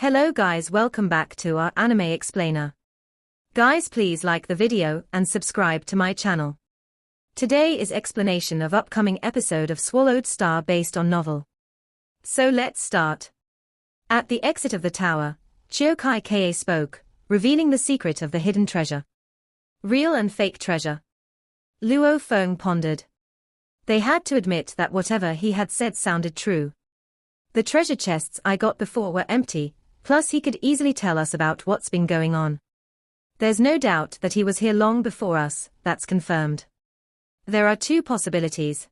Hello guys, welcome back to our anime explainer. Guys, please like the video and subscribe to my channel. Today is explanation of upcoming episode of Swallowed Star based on novel. So let's start. At the exit of the tower, Chiokai Kei spoke, revealing the secret of the hidden treasure. Real and fake treasure. Luo Feng pondered. They had to admit that whatever he had said sounded true. The treasure chests I got before were empty, plus he could easily tell us about what's been going on. There's no doubt that he was here long before us, that's confirmed. There are two possibilities.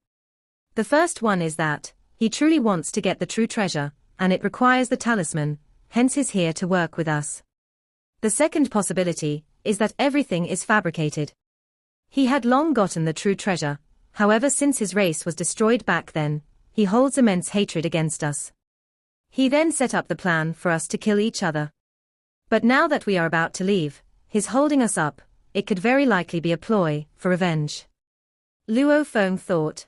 The first one is that he truly wants to get the true treasure, and it requires the talisman, hence he's here to work with us. The second possibility is that everything is fabricated. He had long gotten the true treasure, however, since his race was destroyed back then, he holds immense hatred against us. He then set up the plan for us to kill each other. But now that we are about to leave, his holding us up, it could very likely be a ploy for revenge. Luo Feng thought.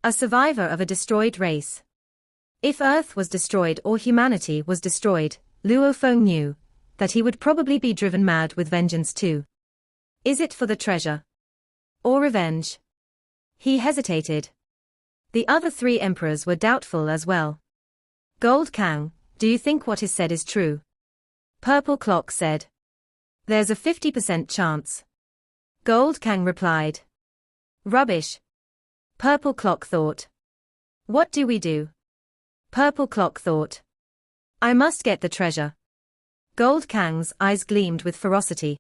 A survivor of a destroyed race. If Earth was destroyed or humanity was destroyed, Luo Feng knew that he would probably be driven mad with vengeance too. Is it for the treasure? Or revenge? He hesitated. The other three emperors were doubtful as well. Gold Kang, do you think what is said is true? Purple Clock said. There's a 50% chance. Gold Kang replied. Rubbish. Purple Clock thought. What do we do? Purple Clock thought. I must get the treasure. Gold Kang's eyes gleamed with ferocity.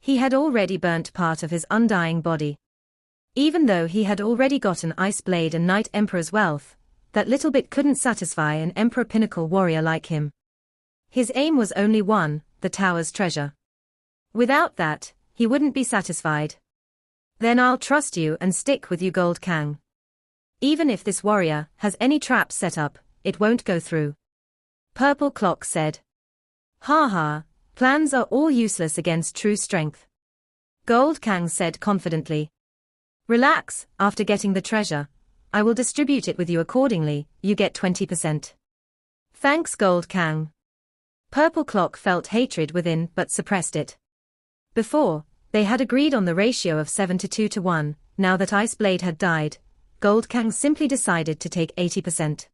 He had already burnt part of his undying body. Even though he had already gotten Ice Blade and Night Emperor's wealth, that little bit couldn't satisfy an Emperor Pinnacle warrior like him. His aim was only one, the tower's treasure. Without that, he wouldn't be satisfied. Then I'll trust you and stick with you, Gold Kang. Even if this warrior has any traps set up, it won't go through. Purple Clock said. Ha ha, plans are all useless against true strength. Gold Kang said confidently. Relax, after getting the treasure, I will distribute it with you accordingly, you get 20%. Thanks, Gold Kang. Purple Clock felt hatred within but suppressed it. Before, they had agreed on the ratio of 7 to 2 to 1, now that Ice Blade had died, Gold Kang simply decided to take 80%.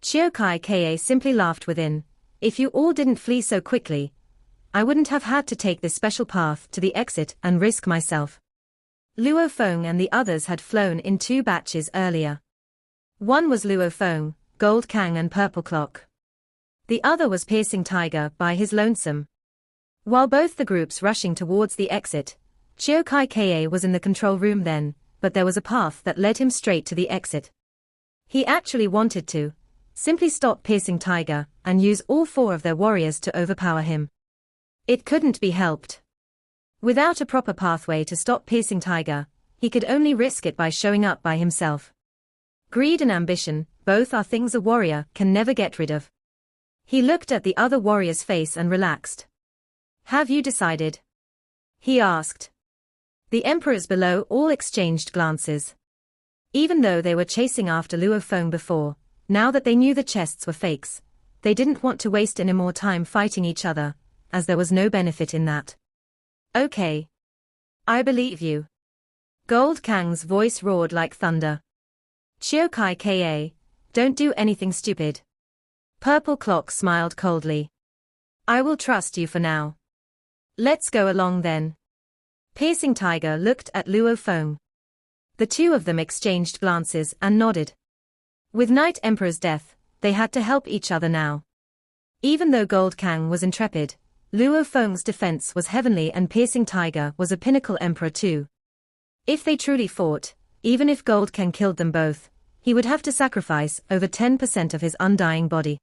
Chiokai Kei simply laughed within. If you all didn't flee so quickly, I wouldn't have had to take this special path to the exit and risk myself. Luo Feng and the others had flown in two batches earlier. One was Luo Feng, Gold Kang and Purple Clock. The other was Piercing Tiger by his lonesome. While both the groups rushing towards the exit, Chiokai Kei was in the control room then, but there was a path that led him straight to the exit. He actually wanted to simply stop Piercing Tiger and use all four of their warriors to overpower him. It couldn't be helped. Without a proper pathway to stop Piercing Tiger, he could only risk it by showing up by himself. Greed and ambition, both are things a warrior can never get rid of. He looked at the other warrior's face and relaxed. Have you decided? He asked. The emperors below all exchanged glances. Even though they were chasing after Luo Feng before, now that they knew the chests were fakes, they didn't want to waste any more time fighting each other, as there was no benefit in that. Okay. I believe you. Gold Kang's voice roared like thunder. Chiokai Kei, don't do anything stupid. Purple Clock smiled coldly. I will trust you for now. Let's go along then. Piercing Tiger looked at Luo Feng. The two of them exchanged glances and nodded. With Night Emperor's death, they had to help each other now. Even though Gold Kang was intrepid, Luo Feng's defense was heavenly and Piercing Tiger was a pinnacle emperor too. If they truly fought, even if Gold Kang killed them both, he would have to sacrifice over 10% of his undying body.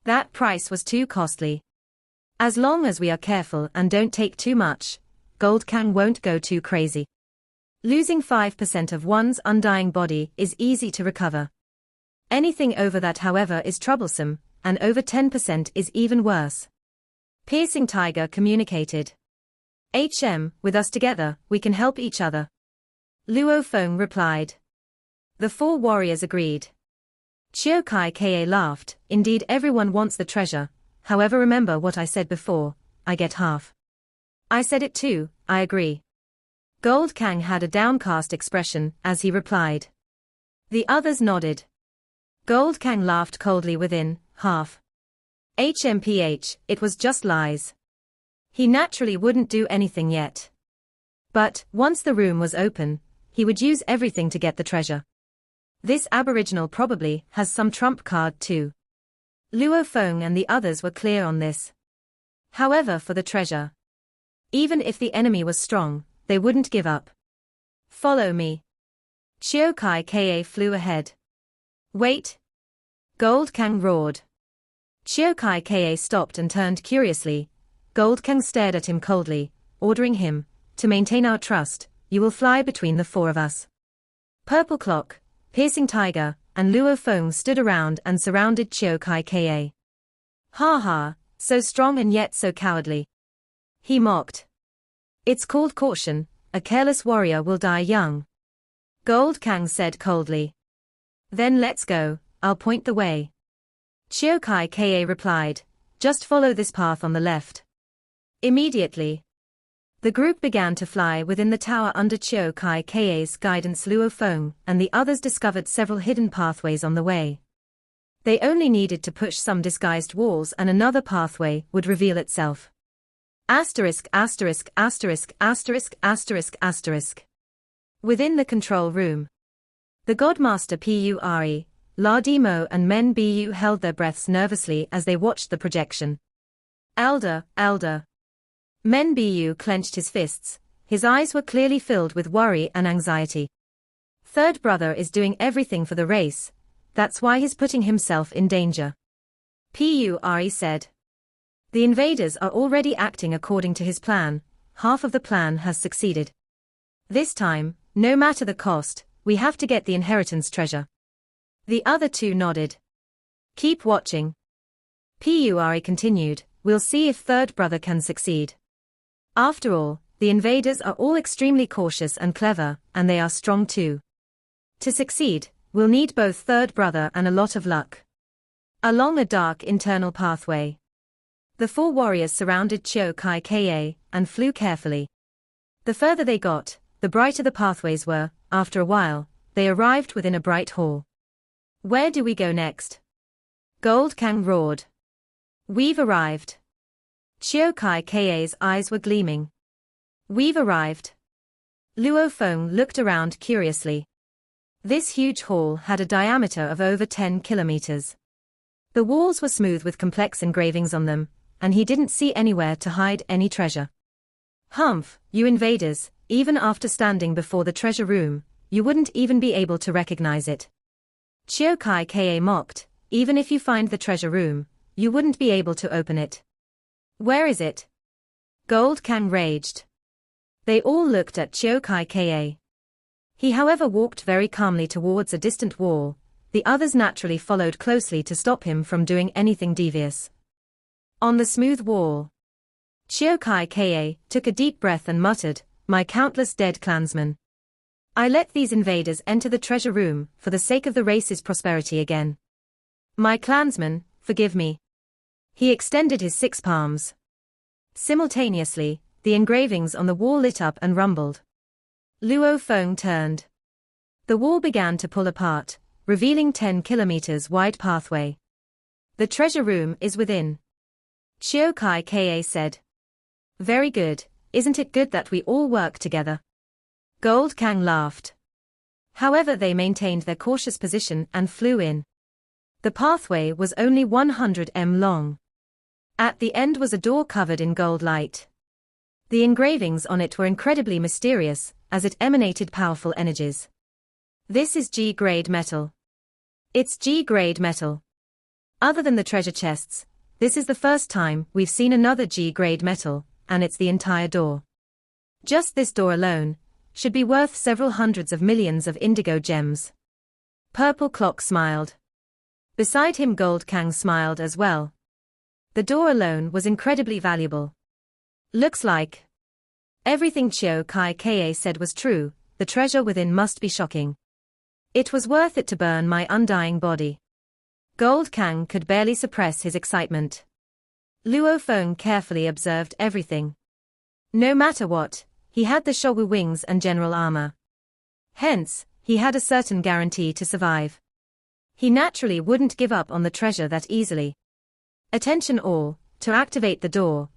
That price was too costly. As long as we are careful and don't take too much, Gold Kang won't go too crazy. Losing 5% of one's undying body is easy to recover. Anything over that, however, is troublesome, and over 10% is even worse. Piercing Tiger communicated. With us together, we can help each other. Luo Feng replied. The four warriors agreed. Chiokai Kei laughed. Indeed, everyone wants the treasure. however remember what I said before, I get half. I said it too, I agree. Gold Kang had a downcast expression as he replied. The others nodded. Gold Kang laughed coldly within, half. HMPH, it was just lies. He naturally wouldn't do anything yet. But, once the room was open, he would use everything to get the treasure. This aboriginal probably has some trump card too. Luo Feng and the others were clear on this. However, for the treasure, even if the enemy was strong, they wouldn't give up. Follow me. Chiao Kai Ka flew ahead. Wait! Gold Kang roared. Chiao Kai Ka stopped and turned curiously. Gold Kang stared at him coldly, ordering him, to maintain our trust, you will fly between the four of us. Purple Clock, Piercing Tiger, and Luo Feng stood around and surrounded Chiao Kai Ka. Ha ha, so strong and yet so cowardly. He mocked. It's called caution, a careless warrior will die young. Gold Kang said coldly. Then let's go, I'll point the way. Chiao Kai Ka replied, just follow this path on the left. Immediately, the group began to fly within the tower under Chiao Kai Ka's guidance. Luo Feng and the others discovered several hidden pathways on the way. They only needed to push some disguised walls and another pathway would reveal itself. Asterisk asterisk asterisk asterisk asterisk asterisk. Within the control room, the Godmaster Pure, La Demo and Men Bu held their breaths nervously as they watched the projection. Elder. Men Bu clenched his fists, his eyes were clearly filled with worry and anxiety. Third brother is doing everything for the race, that's why he's putting himself in danger. Pure said. The invaders are already acting according to his plan, half of the plan has succeeded. This time, no matter the cost, we have to get the inheritance treasure. The other two nodded. Keep watching. Pure continued, we'll see if third brother can succeed. After all, the invaders are all extremely cautious and clever, and they are strong too. To succeed, we'll need both third brother and a lot of luck. Along a dark internal pathway, the four warriors surrounded Chiao Kai Ka and flew carefully. The further they got, the brighter the pathways were. After a while, they arrived within a bright hall. Where do we go next? Gold Kang roared. We've arrived. Chiao Kai Ka's eyes were gleaming. We've arrived. Luo Feng looked around curiously. This huge hall had a diameter of over 10 kilometers. The walls were smooth with complex engravings on them, and he didn't see anywhere to hide any treasure. Humph, you invaders, even after standing before the treasure room, you wouldn't even be able to recognize it. Chiao Kai Ka mocked, even if you find the treasure room, you wouldn't be able to open it. Where is it? Gold Kang raged. They all looked at Chiao Kai Ka. He however walked very calmly towards a distant wall, the others naturally followed closely to stop him from doing anything devious. On the smooth wall, Chiao Kai Ka took a deep breath and muttered, my countless dead clansmen. I let these invaders enter the treasure room for the sake of the race's prosperity again. My clansmen, forgive me. He extended his 6 palms. Simultaneously, the engravings on the wall lit up and rumbled. Luo Feng turned. The wall began to pull apart, revealing 10 kilometers wide pathway. The treasure room is within. Chiao Kai Ka said. Very good, isn't it good that we all work together? Gold Kang laughed. However, they maintained their cautious position and flew in. The pathway was only 100 m long. At the end was a door covered in gold light. The engravings on it were incredibly mysterious, as it emanated powerful energies. This is G-grade metal. It's G-grade metal. Other than the treasure chests, this is the first time we've seen another G-grade metal, and it's the entire door. Just this door alone should be worth several hundreds of millions of indigo gems. Purple Clock smiled. Beside him Gold Kang smiled as well. The door alone was incredibly valuable. Looks like everything Chiao Kai Ka said was true, the treasure within must be shocking. It was worth it to burn my undying body. Gold Kang could barely suppress his excitement. Luo Feng carefully observed everything. No matter what, he had the Shogu wings and general armor. Hence, he had a certain guarantee to survive. He naturally wouldn't give up on the treasure that easily. Attention all, to activate the door.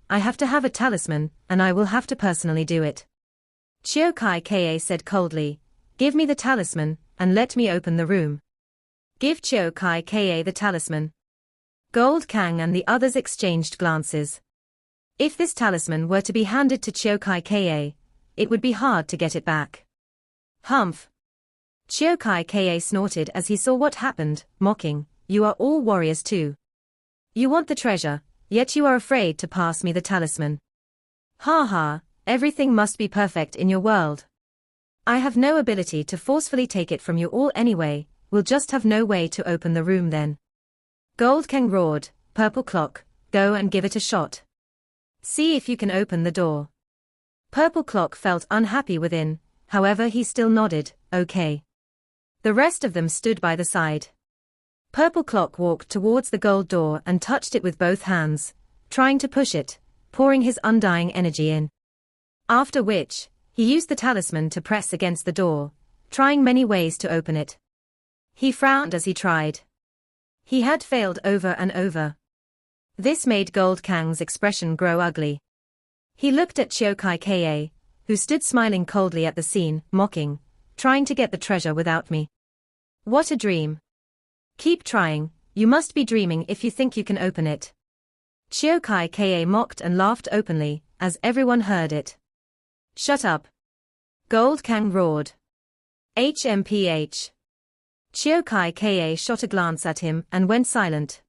I have to have a talisman, and I will have to personally do it. Chiokai Ka said coldly, give me the talisman, and let me open the room. Give Chiokai Ka the talisman. Gold Kang and the others exchanged glances. If this talisman were to be handed to Chiokai Ka, it would be hard to get it back. Humph. Chiokai Ka snorted as he saw what happened, mocking, you are all warriors too. You want the treasure, yet you are afraid to pass me the talisman. Ha ha, everything must be perfect in your world. I have no ability to forcefully take it from you all anyway, we'll just have no way to open the room then. Gold Kang roared, Purple Clock, go and give it a shot. See if you can open the door. Purple Clock felt unhappy within, however he still nodded, okay. The rest of them stood by the side. Purple Clock walked towards the gold door and touched it with both hands, trying to push it, pouring his undying energy in. After which, he used the talisman to press against the door, trying many ways to open it. He frowned as he tried. He had failed over and over. This made Gold Kang's expression grow ugly. He looked at Chiokai Ka, who stood smiling coldly at the scene, mocking, trying to get the treasure without me. What a dream. Keep trying, you must be dreaming if you think you can open it. Chiokai Ka mocked and laughed openly, as everyone heard it. Shut up. Gold Kang roared. HMPH. Chiokai Ka shot a glance at him and went silent.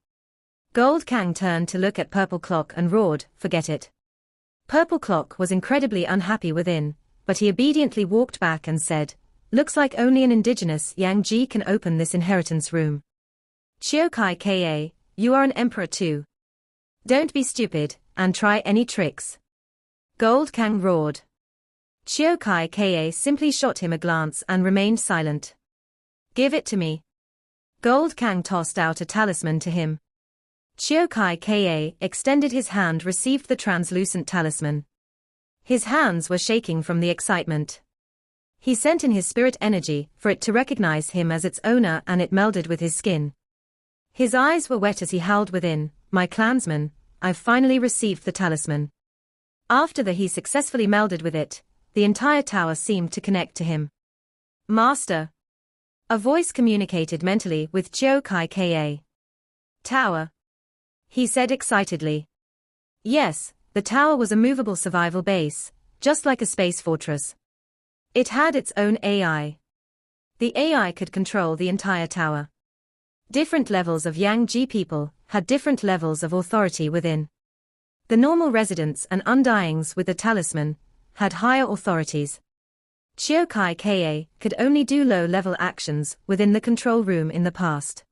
Gold Kang turned to look at Purple Clock and roared, forget it. Purple Clock was incredibly unhappy within, but he obediently walked back and said, looks like only an indigenous Yang Ji can open this inheritance room. Chiokai Ka, you are an emperor too. Don't be stupid, and try any tricks. Gold Kang roared. Chiokai Ka simply shot him a glance and remained silent. Give it to me. Gold Kang tossed out a talisman to him. Chiokai Ka extended his hand, received the translucent talisman. His hands were shaking from the excitement. He sent in his spirit energy for it to recognize him as its owner, and it melded with his skin. His eyes were wet as he howled within, my clansmen, I've finally received the talisman. After he successfully melded with it, the entire tower seemed to connect to him. Master. A voice communicated mentally with Chiokai Ka. Tower. He said excitedly. Yes, the tower was a movable survival base, just like a space fortress. It had its own AI. The AI could control the entire tower. Different levels of Yang Ji people had different levels of authority within. The normal residents and undyings with the talisman had higher authorities. Chiokai Ka could only do low-level actions within the control room in the past.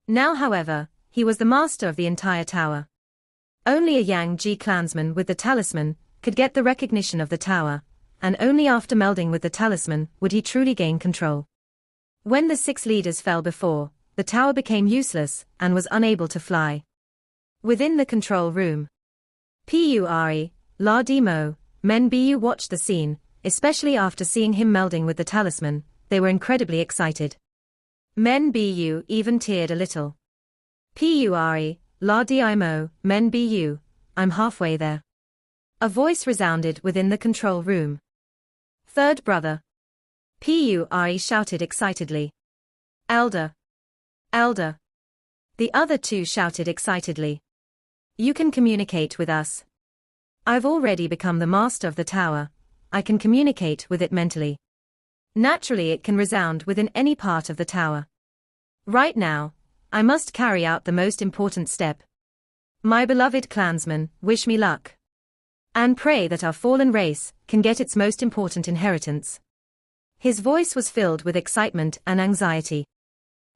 Now however, he was the master of the entire tower. Only a Yang Ji clansman with the talisman could get the recognition of the tower, and only after melding with the talisman would he truly gain control. When the 6 leaders fell before, the tower became useless and was unable to fly. Within the control room, Puri, La Demo, Men Bu watched the scene, especially after seeing him melding with the talisman. They were incredibly excited. Men Bu even teared a little. Puri, La Demo, Men Bu, I'm halfway there. A voice resounded within the control room. Third brother. Puri shouted excitedly. Elder. Elder. The other 2 shouted excitedly. You can communicate with us. I've already become the master of the tower. I can communicate with it mentally. Naturally it can resound within any part of the tower. Right now, I must carry out the most important step. My beloved clansmen, wish me luck. And pray that our fallen race can get its most important inheritance. His voice was filled with excitement and anxiety.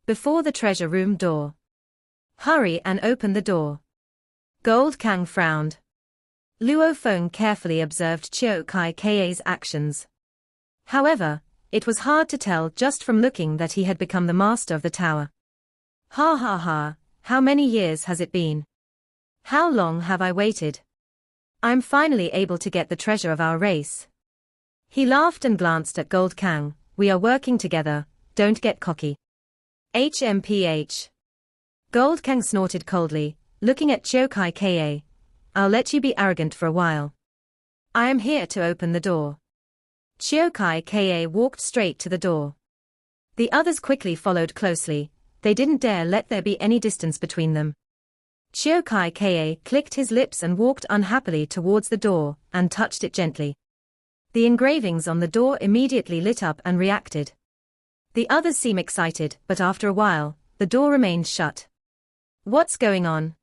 Before the treasure room door. Hurry and open the door. Gold Kang frowned. Luo Feng carefully observed Chiokai Ka's actions. However, it was hard to tell just from looking that he had become the master of the tower. Ha ha ha, how many years has it been? How long have I waited? I'm finally able to get the treasure of our race. He laughed and glanced at Gold Kang. We are working together, don't get cocky. HMPH. Gold Kang snorted coldly, looking at Chiokai Ka. I'll let you be arrogant for a while. I am here to open the door. Chiokai Ka walked straight to the door. The others quickly followed closely. They didn't dare let there be any distance between them. Chiokai Ka clicked his lips and walked unhappily towards the door, and touched it gently. The engravings on the door immediately lit up and reacted. The others seemed excited, but after a while, the door remained shut. What's going on?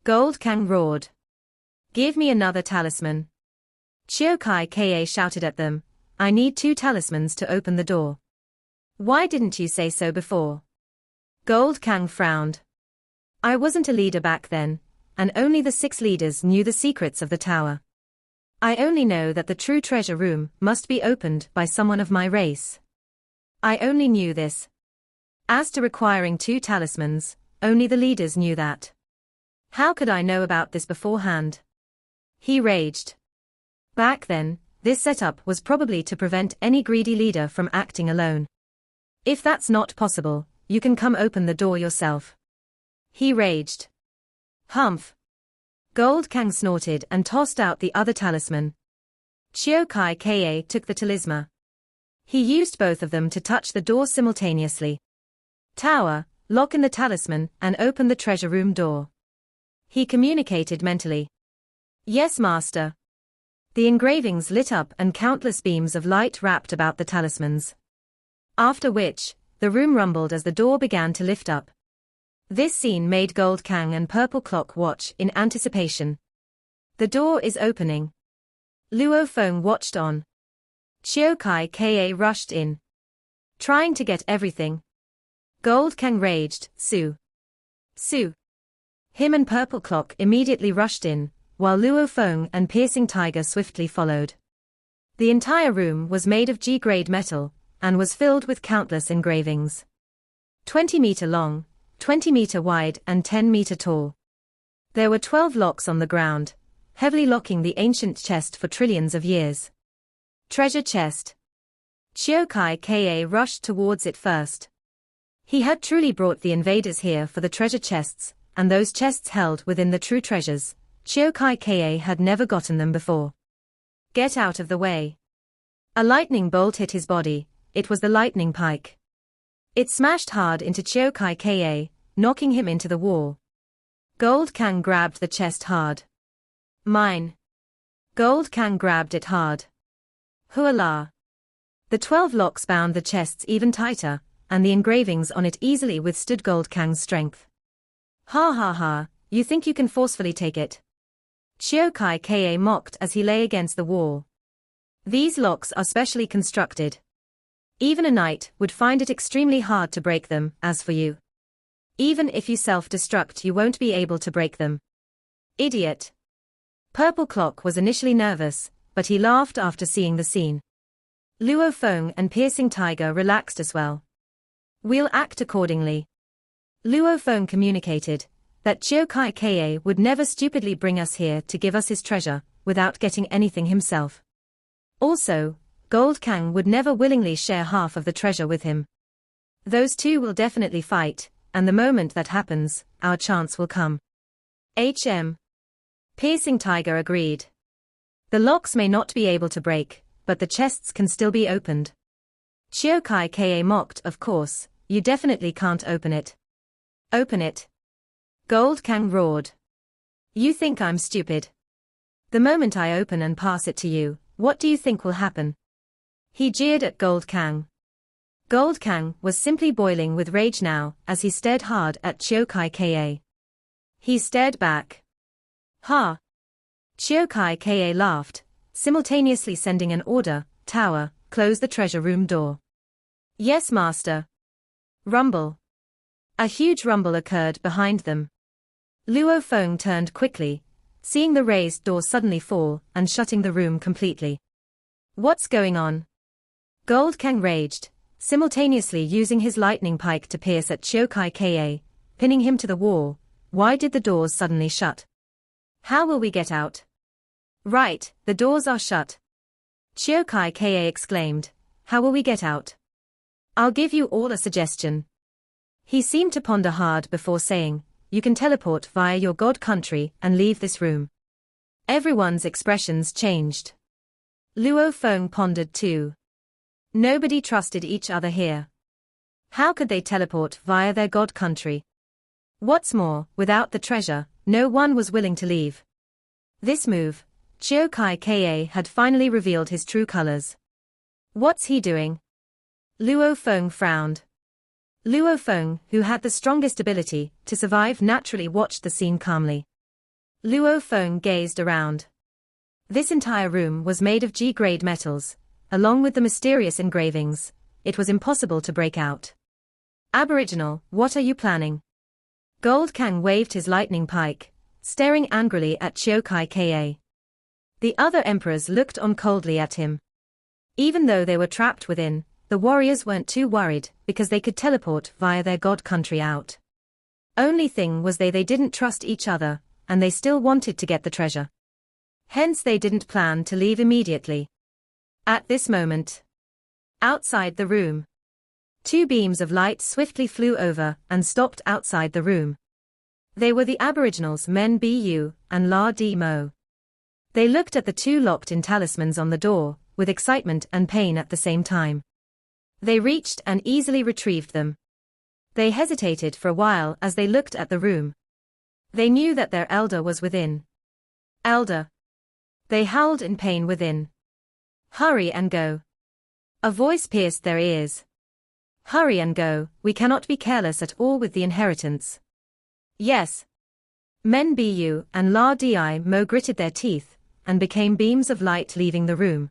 Gold Kang roared. Give me another talisman. Chiokai Ka shouted at them. I need 2 talismans to open the door. Why didn't you say so before? Gold Kang frowned. I wasn't a leader back then, and only the 6 leaders knew the secrets of the tower. I only know that the true treasure room must be opened by someone of my race. I only knew this. As to requiring 2 talismans, only the leaders knew that. How could I know about this beforehand? He raged. Back then, this setup was probably to prevent any greedy leader from acting alone. If that's not possible, you can come open the door yourself. He raged. Humph. Gold Kang snorted and tossed out the other talisman. Chiokai Ka took the talisman. He used both of them to touch the door simultaneously. Tower, lock in the talisman and open the treasure room door. He communicated mentally. Yes, master. The engravings lit up and countless beams of light wrapped about the talismans. After which, the room rumbled as the door began to lift up. This scene made Gold Kang and Purple Clock watch in anticipation. The door is opening. Luo Feng watched on. Chiokai Ka rushed in. Trying to get everything. Gold Kang raged, Su. Su. Him and Purple Clock immediately rushed in, while Luo Feng and Piercing Tiger swiftly followed. The entire room was made of G-grade metal, and was filled with countless engravings. 20-meter long, 20-meter wide and 10-meter tall. There were 12 locks on the ground, heavily locking the ancient chest for trillions of years. Treasure chest. Chiokai Ka rushed towards it first. He had truly brought the invaders here for the treasure chests, and those chests held within the true treasures. Chiokai Ka had never gotten them before. Get out of the way. A lightning bolt hit his body. It was the lightning pike. It smashed hard into Chiokai Ka, knocking him into the wall. Gold Kang grabbed the chest hard. Mine. Gold Kang grabbed it hard. Huala. The 12 locks bound the chests even tighter, and the engravings on it easily withstood Gold Kang's strength. Ha ha ha, you think you can forcefully take it? Chiokai Ka mocked as he lay against the wall. These locks are specially constructed. Even a knight would find it extremely hard to break them. As for you, even if you self-destruct, you won't be able to break them. Idiot. Purple Clock was initially nervous, but he laughed after seeing the scene. Luo Feng and Piercing Tiger relaxed as well. We'll act accordingly. Luo Feng communicated that Chiokai Ka would never stupidly bring us here to give us his treasure, without getting anything himself. Also, Gold Kang would never willingly share half of the treasure with him. Those two will definitely fight, and the moment that happens, our chance will come. Piercing Tiger agreed. The locks may not be able to break, but the chests can still be opened. Chiokai Ka mocked, of course, you definitely can't open it. Open it. Gold Kang roared. You think I'm stupid? The moment I open and pass it to you, what do you think will happen? He jeered at Gold Kang. Gold Kang was simply boiling with rage now as he stared hard at Chiokai Ka. He stared back. Ha! Chiokai Ka laughed, simultaneously sending an order, Tower, close the treasure room door. Yes, master. Rumble. A huge rumble occurred behind them. Luo Feng turned quickly, seeing the raised door suddenly fall and shutting the room completely. What's going on? Gold Kang raged, simultaneously using his lightning pike to pierce at Chiokai Ka, pinning him to the wall. Why did the doors suddenly shut? How will we get out? Right, the doors are shut. Chiokai Ka exclaimed. How will we get out? I'll give you all a suggestion. He seemed to ponder hard before saying, you can teleport via your god country and leave this room. Everyone's expressions changed. Luo Feng pondered too. Nobody trusted each other here. How could they teleport via their god country? What's more, without the treasure, no one was willing to leave. This move, Chiokai Ka had finally revealed his true colors. What's he doing? Luo Feng frowned. Luo Feng, who had the strongest ability to survive, naturally watched the scene calmly. Luo Feng gazed around. This entire room was made of G-grade metals. Along with the mysterious engravings, it was impossible to break out. Aboriginal, what are you planning? Gold Kang waved his lightning pike, staring angrily at Chiokai Ka. The other emperors looked on coldly at him. Even though they were trapped within, the warriors weren't too worried because they could teleport via their god country out. Only thing was they didn't trust each other, and they still wanted to get the treasure. Hence they didn't plan to leave immediately. At this moment, outside the room, two beams of light swiftly flew over and stopped outside the room. They were the Aboriginals Men Bu and La Di Mo. They looked at the two locked-in talismans on the door, with excitement and pain at the same time. They reached and easily retrieved them. They hesitated for a while as they looked at the room. They knew that their elder was within. Elder! They howled in pain within. Hurry and go. A voice pierced their ears. Hurry and go, we cannot be careless at all with the inheritance. Yes. Men Bu and La Di Mo gritted their teeth, and became beams of light leaving the room.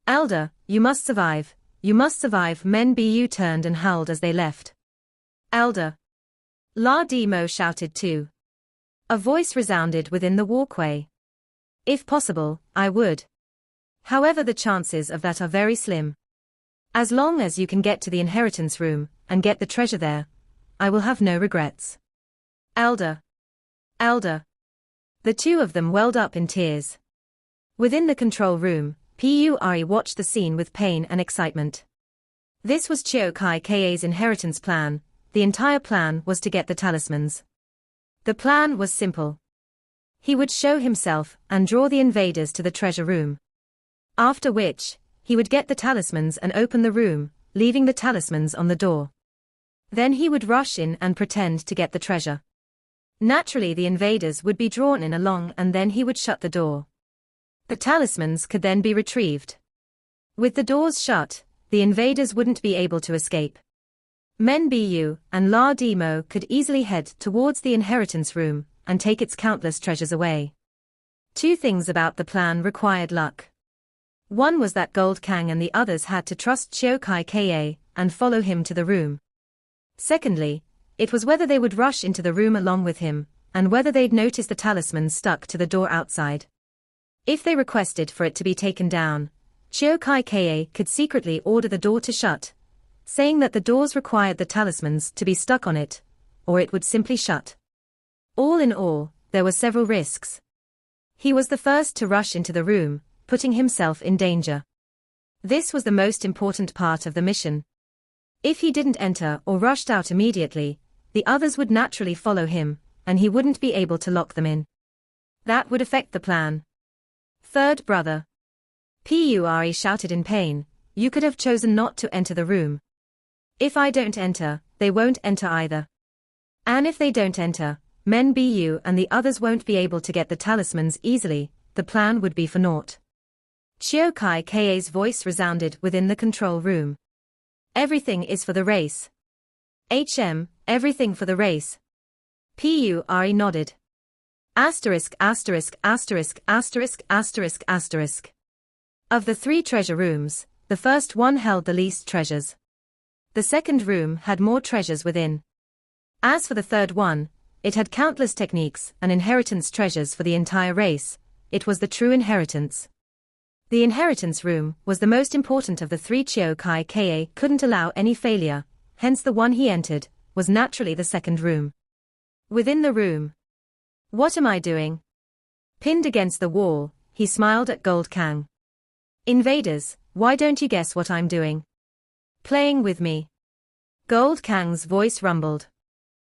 Elder, you must survive, you must survive. Men Bu turned and howled as they left. Elder! La Di Mo shouted too. A voice resounded within the walkway. If possible, I would. However, the chances of that are very slim. As long as you can get to the inheritance room, and get the treasure there, I will have no regrets. Elder! Elder! The two of them welled up in tears. Within the control room, Puri watched the scene with pain and excitement. This was Chiokai Ka's inheritance plan. The entire plan was to get the talismans. The plan was simple. He would show himself and draw the invaders to the treasure room. After which, he would get the talismans and open the room, leaving the talismans on the door. Then he would rush in and pretend to get the treasure. Naturally, the invaders would be drawn in along, and then he would shut the door. The talismans could then be retrieved. With the doors shut, the invaders wouldn't be able to escape. Men Bu and La Di Mo could easily head towards the inheritance room and take its countless treasures away. Two things about the plan required luck. One was that Gold Kang and the others had to trust Chiokai Ka and follow him to the room. Secondly, it was whether they would rush into the room along with him, and whether they'd notice the talismans stuck to the door outside. If they requested for it to be taken down, Chiokai Ka could secretly order the door to shut, saying that the doors required the talismans to be stuck on it, or it would simply shut. All in all, there were several risks. He was the first to rush into the room, putting himself in danger. This was the most important part of the mission. If he didn't enter or rushed out immediately, the others would naturally follow him, and he wouldn't be able to lock them in. That would affect the plan. Third brother. Puri shouted in pain, you could have chosen not to enter the room. If I don't enter, they won't enter either. And if they don't enter, Men Bu and the others won't be able to get the talismans easily, the plan would be for naught. Chiokai Ka's voice resounded within the control room. Everything is for the race. Everything for the race. Puri nodded. Asterisk asterisk asterisk asterisk asterisk asterisk. Of the three treasure rooms, the first one held the least treasures. The second room had more treasures within. As for the third one, it had countless techniques and inheritance treasures for the entire race. It was the true inheritance. The inheritance room was the most important of the three. Chiokai Ka couldn't allow any failure, hence the one he entered was naturally the second room. Within the room. What am I doing? Pinned against the wall, he smiled at Gold Kang. Invaders, why don't you guess what I'm doing? Playing with me. Gold Kang's voice rumbled.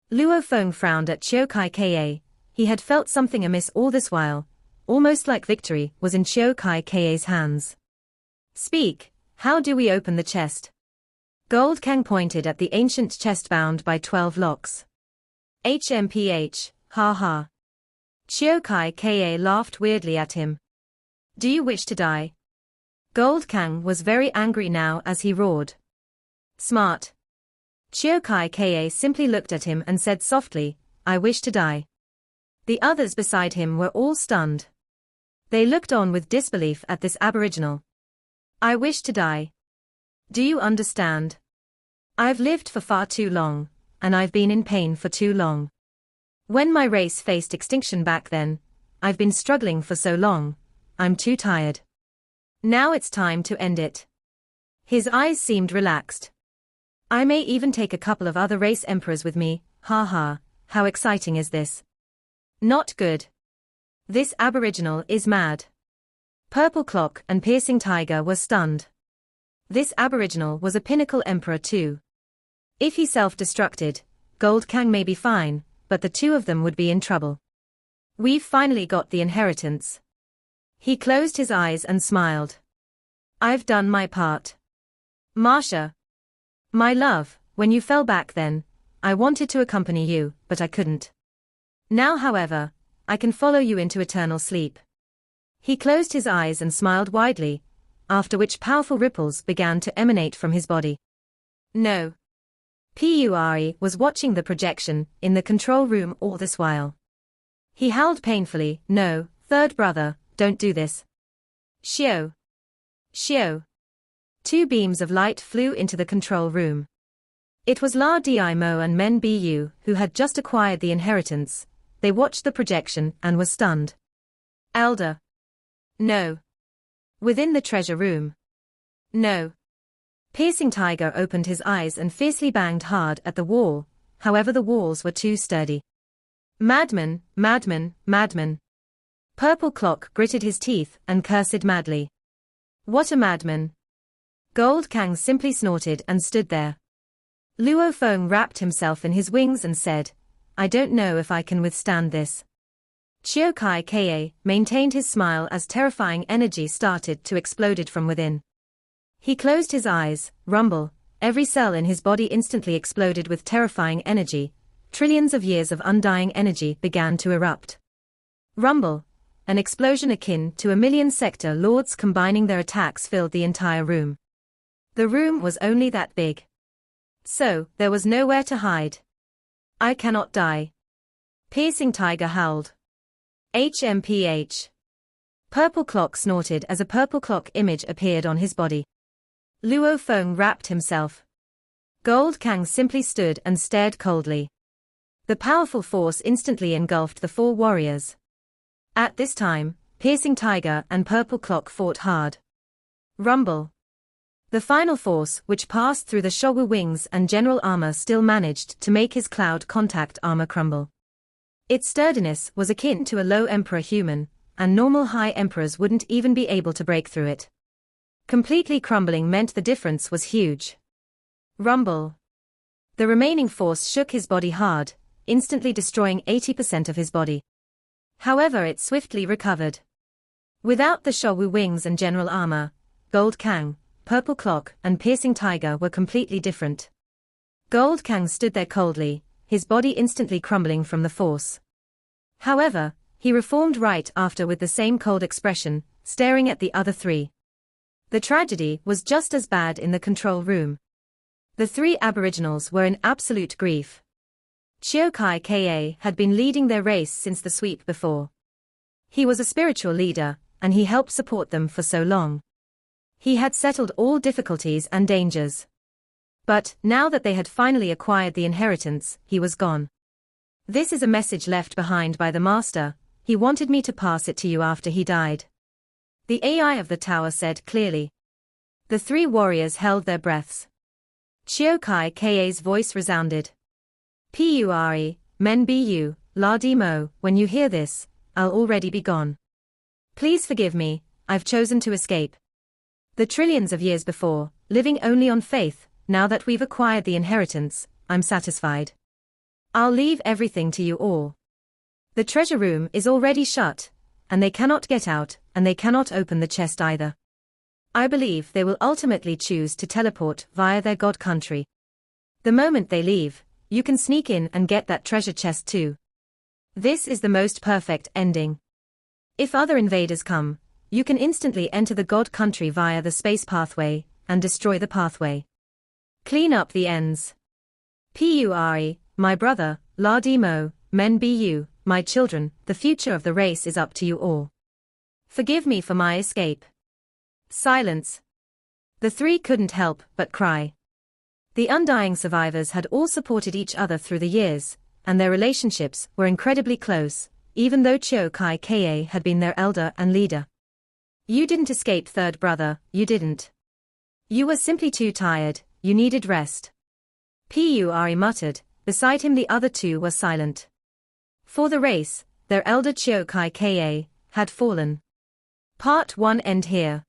Luo Feng frowned at Chiu Kai Ka. He had felt something amiss all this while, almost like victory was in Chiu Kai Ka's hands. Speak, how do we open the chest? Gold Kang pointed at the ancient chest bound by 12 locks. HMPH, ha ha. Chiu Kai Ka laughed weirdly at him. Do you wish to die? Gold Kang was very angry now as he roared. Smart. Chiu Kai Ka simply looked at him and said softly, I wish to die. The others beside him were all stunned. They looked on with disbelief at this aboriginal. I wish to die. Do you understand? I've lived for far too long, and I've been in pain for too long. When my race faced extinction back then, I've been struggling for so long, I'm too tired. Now it's time to end it. His eyes seemed relaxed. I may even take a couple of other race emperors with me, ha ha, how exciting is this? Not good. This aboriginal is mad. Purple Clock and Piercing Tiger were stunned. This aboriginal was a pinnacle emperor too. If he self-destructed, Gold Kang may be fine, but the two of them would be in trouble. We've finally got the inheritance. He closed his eyes and smiled. I've done my part. Marsha. My love, when you fell back then, I wanted to accompany you, but I couldn't. Now, however, I can follow you into eternal sleep. He closed his eyes and smiled widely, after which powerful ripples began to emanate from his body. No. Puri was watching the projection in the control room all this while. He howled painfully, no, third brother, don't do this. Shio. Shio. Two beams of light flew into the control room. It was La Di Mo and Men Bu who had just acquired the inheritance. They watched the projection and were stunned. Elder. No. Within the treasure room. No. Piercing Tiger opened his eyes and fiercely banged hard at the wall, however the walls were too sturdy. Madman, madman, madman. Purple Clock gritted his teeth and cursed madly. What a madman. Gold Kang simply snorted and stood there. Luo Feng wrapped himself in his wings and said, I don't know if I can withstand this. Chiu Kai Ka maintained his smile as terrifying energy started to explode from within. He closed his eyes, rumble, every cell in his body instantly exploded with terrifying energy, trillions of years of undying energy began to erupt. Rumble, an explosion akin to a million sector lords combining their attacks filled the entire room. The room was only that big. So, there was nowhere to hide. I cannot die. Piercing Tiger howled. HMPH. Purple Clock snorted as a purple clock image appeared on his body. Luo Feng wrapped himself. Gold Kang simply stood and stared coldly. The powerful force instantly engulfed the four warriors. At this time, Piercing Tiger and Purple Clock fought hard. Rumble. The final force, which passed through the Shogu wings and general armor, still managed to make his cloud contact armor crumble. Its sturdiness was akin to a low emperor human, and normal high emperors wouldn't even be able to break through it. Completely crumbling meant the difference was huge. Rumble. The remaining force shook his body hard, instantly destroying 80% of his body. However, it swiftly recovered. Without the Shogu wings and general armor, Gold Kang, Purple Clock, and Piercing Tiger were completely different. Gold Kang stood there coldly, his body instantly crumbling from the force. However, he reformed right after with the same cold expression, staring at the other three. The tragedy was just as bad in the control room. The three aboriginals were in absolute grief. Chiu Kai Ka had been leading their race since the sweep before. He was a spiritual leader, and he helped support them for so long. He had settled all difficulties and dangers. But, now that they had finally acquired the inheritance, he was gone. This is a message left behind by the master, he wanted me to pass it to you after he died. The AI of the tower said clearly. The three warriors held their breaths. Chiu Kai Ka's voice resounded. Puri, Men Bu, La Di Mo, when you hear this, I'll already be gone. Please forgive me, I've chosen to escape. The trillions of years before, living only on faith, now that we've acquired the inheritance, I'm satisfied. I'll leave everything to you all. The treasure room is already shut, and they cannot get out, and they cannot open the chest either. I believe they will ultimately choose to teleport via their god country. The moment they leave, you can sneak in and get that treasure chest too. This is the most perfect ending. If other invaders come, you can instantly enter the god country via the space pathway, and destroy the pathway. Clean up the ends. Puri, my brother, La Demo, Men Bu, my children, the future of the race is up to you all. Forgive me for my escape. Silence. The three couldn't help but cry. The undying survivors had all supported each other through the years, and their relationships were incredibly close, even though Chiao Kai Ka had been their elder and leader. You didn't escape, third brother, you didn't. You were simply too tired, you needed rest. Puri muttered, beside him the other two were silent. For the race, their elder Chiao Kai Ka had fallen. Part 1 end here.